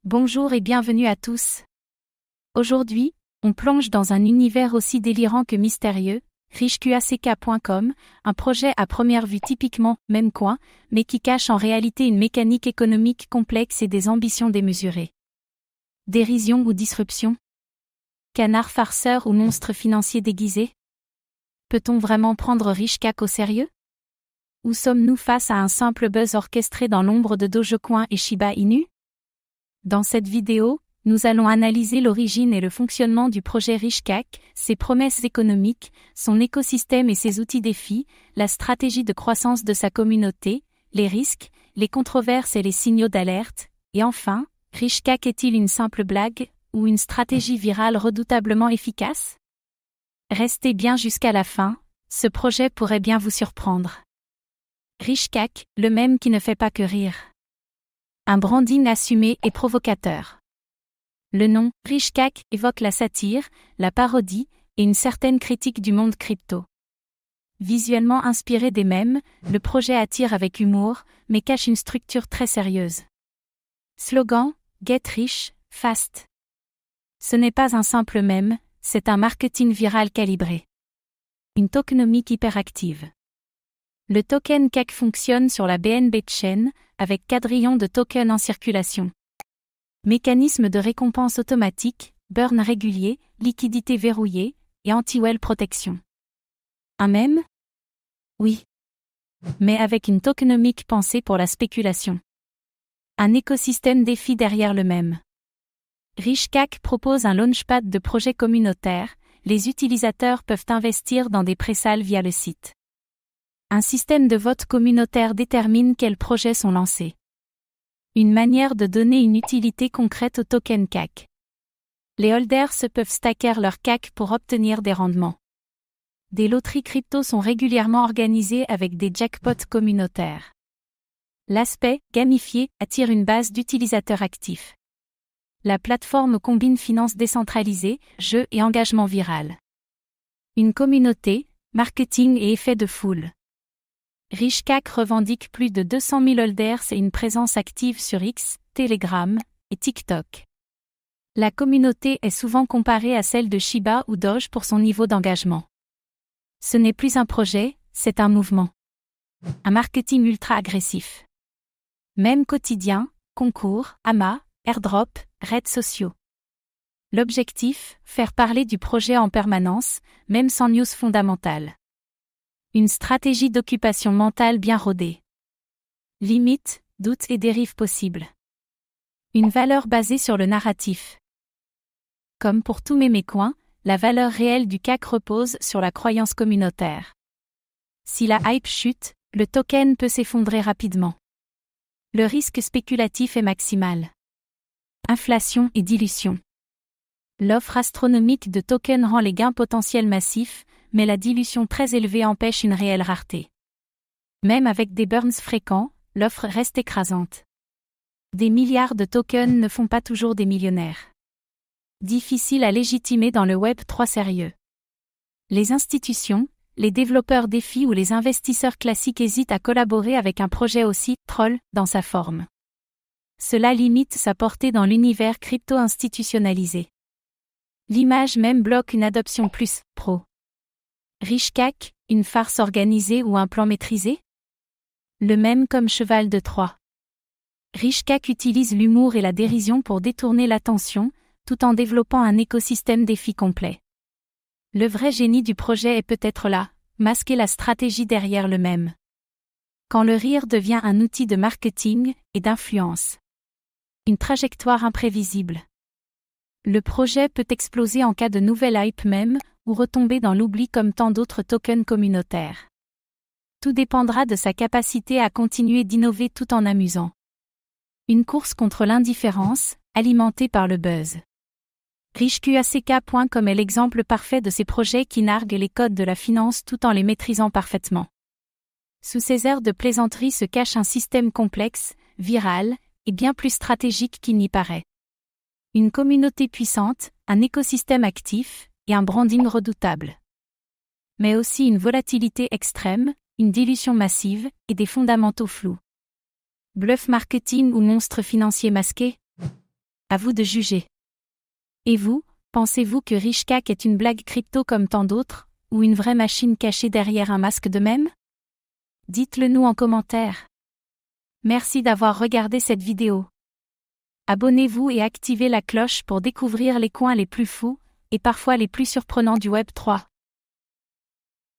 Bonjour et bienvenue à tous. Aujourd'hui, on plonge dans un univers aussi délirant que mystérieux, richeqack.com, un projet à première vue typiquement même coin, mais qui cache en réalité une mécanique économique complexe et des ambitions démesurées. Dérision ou disruption? Canard farceur ou monstre financier déguisé? Peut-on vraiment prendre Richeqack au sérieux? Ou sommes-nous face à un simple buzz orchestré dans l'ombre de Dogecoin et Shiba Inu? Dans cette vidéo, nous allons analyser l'origine et le fonctionnement du projet Richeqack, ses promesses économiques, son écosystème et ses outils défis, la stratégie de croissance de sa communauté, les risques, les controverses et les signaux d'alerte, et enfin, Richeqack est-il une simple blague, ou une stratégie virale redoutablement efficace? Restez bien jusqu'à la fin, ce projet pourrait bien vous surprendre. Richeqack, le même qui ne fait pas que rire. Un branding assumé et provocateur. Le nom, Richeqack, évoque la satire, la parodie, et une certaine critique du monde crypto. Visuellement inspiré des mèmes, le projet attire avec humour, mais cache une structure très sérieuse. Slogan, Get Rich, Fast. Ce n'est pas un simple mème, c'est un marketing viral calibré. Une tokenomique hyperactive. Le token CAC fonctionne sur la BNB Chain, avec quadrillions de tokens en circulation. Mécanisme de récompense automatique, burn régulier, liquidité verrouillée, et anti-whale protection. Un mème? Oui. Mais avec une tokenomique pensée pour la spéculation. Un écosystème défi derrière le mème. Richeqack propose un launchpad de projets communautaires, les utilisateurs peuvent investir dans des présales via le site. Un système de vote communautaire détermine quels projets sont lancés. Une manière de donner une utilité concrète au token CAC. Les holders peuvent stacker leur CAC pour obtenir des rendements. Des loteries crypto sont régulièrement organisées avec des jackpots communautaires. L'aspect gamifié attire une base d'utilisateurs actifs. La plateforme combine finance décentralisée, jeux et engagement viral. Une communauté, marketing et effet de foule. Richeqack revendique plus de 200 000 holders et une présence active sur X, Telegram et TikTok. La communauté est souvent comparée à celle de Shiba ou Doge pour son niveau d'engagement. Ce n'est plus un projet, c'est un mouvement. Un marketing ultra agressif. Même quotidien, concours, amas, airdrop, réseaux sociaux. L'objectif, faire parler du projet en permanence, même sans news fondamentale. Une stratégie d'occupation mentale bien rodée. Limites, doutes et dérives possibles. Une valeur basée sur le narratif. Comme pour tous mes mécoins, la valeur réelle du CAC repose sur la croyance communautaire. Si la hype chute, le token peut s'effondrer rapidement. Le risque spéculatif est maximal. Inflation et dilution. L'offre astronomique de tokens rend les gains potentiels massifs, mais la dilution très élevée empêche une réelle rareté. Même avec des burns fréquents, l'offre reste écrasante. Des milliards de tokens ne font pas toujours des millionnaires. Difficile à légitimer dans le Web 3 sérieux. Les institutions, les développeurs défis ou les investisseurs classiques hésitent à collaborer avec un projet aussi « troll » dans sa forme. Cela limite sa portée dans l'univers crypto-institutionnalisé. L'image même bloque une adoption plus « pro ». Richeqack, une farce organisée ou un plan maîtrisé? Le même comme cheval de Troie. Richeqack utilise l'humour et la dérision pour détourner l'attention, tout en développant un écosystème défi complet. Le vrai génie du projet est peut-être là, masquer la stratégie derrière le mème. Quand le rire devient un outil de marketing et d'influence. Une trajectoire imprévisible. Le projet peut exploser en cas de nouvelle hype mème, ou retomber dans l'oubli comme tant d'autres tokens communautaires. Tout dépendra de sa capacité à continuer d'innover tout en amusant. Une course contre l'indifférence, alimentée par le buzz. Richeqack.com est l'exemple parfait de ces projets qui narguent les codes de la finance tout en les maîtrisant parfaitement. Sous ces airs de plaisanterie se cache un système complexe, viral, et bien plus stratégique qu'il n'y paraît. Une communauté puissante, un écosystème actif, et un branding redoutable. Mais aussi une volatilité extrême, une dilution massive, et des fondamentaux flous. Bluff marketing ou monstre financier masqué? À vous de juger. Et vous, pensez-vous que Richecak est une blague crypto comme tant d'autres, ou une vraie machine cachée derrière un masque de mème? Dites-le nous en commentaire. Merci d'avoir regardé cette vidéo. Abonnez-vous et activez la cloche pour découvrir les coins les plus fous, et parfois les plus surprenants du Web 3.